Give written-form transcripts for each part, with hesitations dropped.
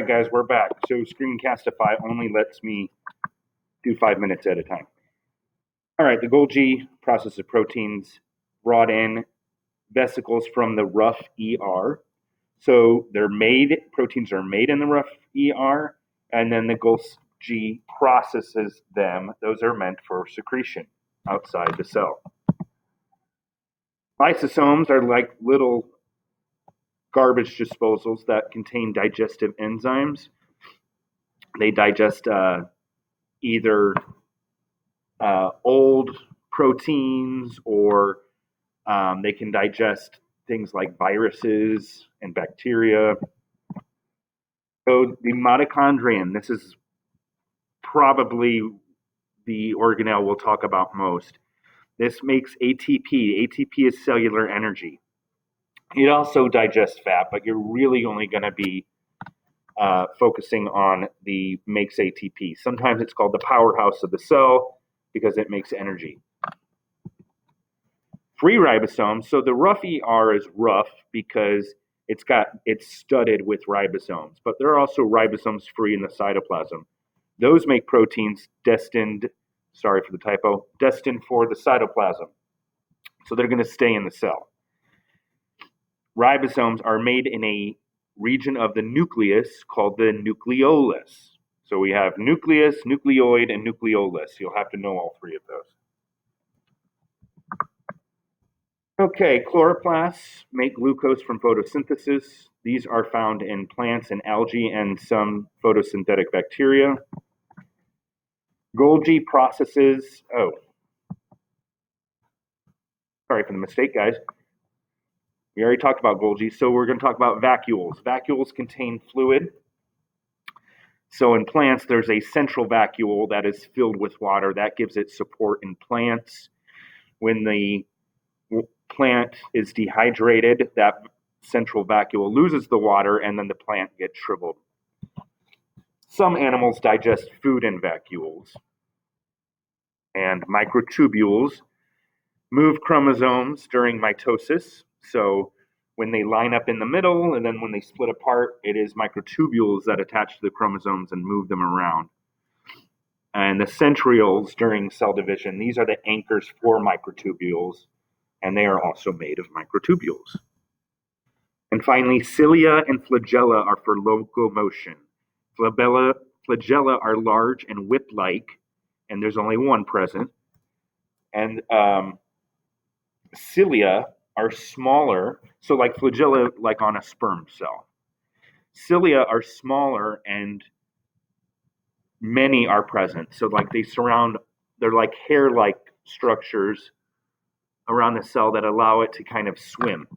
right, guys, we're back. So Screencastify only lets me do 5 minutes at a time. All right, the Golgi processes proteins brought in vesicles from the rough ER. So proteins are made in the rough ER, and then the Golgi processes them. Those are meant for secretion outside the cell. Lysosomes are like little garbage disposals that contain digestive enzymes. They digest either old proteins, or they can digest things like viruses and bacteria. So the mitochondrion, this is probably the organelle we'll talk about most. This makes ATP. ATP is cellular energy. It also digests fat, but you're really only going to be focusing on the makes ATP. Sometimes it's called the powerhouse of the cell because it makes energy. Free ribosomes. So the rough ER is rough because it's studded with ribosomes, but there are also ribosomes free in the cytoplasm. Those make proteins destined for the cytoplasm. So they're going to stay in the cell. Ribosomes are made in a region of the nucleus called the nucleolus. So we have nucleus, nucleoid, and nucleolus. You'll have to know all three of those. Okay, chloroplasts make glucose from photosynthesis. These are found in plants and algae and some photosynthetic bacteria. Golgi processes, sorry for the mistake, guys. We already talked about Golgi, so we're going to talk about vacuoles. Vacuoles contain fluid. So in plants, there's a central vacuole that is filled with water. That gives it support in plants. When the plant is dehydrated, that central vacuole loses the water, and then the plant gets shriveled. Some animals digest food in vacuoles. And microtubules move chromosomes during mitosis. So when they line up in the middle, and then when they split apart, it is microtubules that attach to the chromosomes and move them around. And the centrioles during cell division, these are the anchors for microtubules, and they are also made of microtubules. And finally, cilia and flagella are for locomotion. Flagella are large and whip-like, and there's only one present. And cilia are smaller, so like flagella, like on a sperm cell. Cilia are smaller, and many are present. So like they're like hair-like structures around the cell that allow it to kind of swim.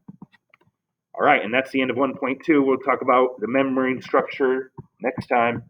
All right, and that's the end of 1.2. We'll talk about the membrane structure next time.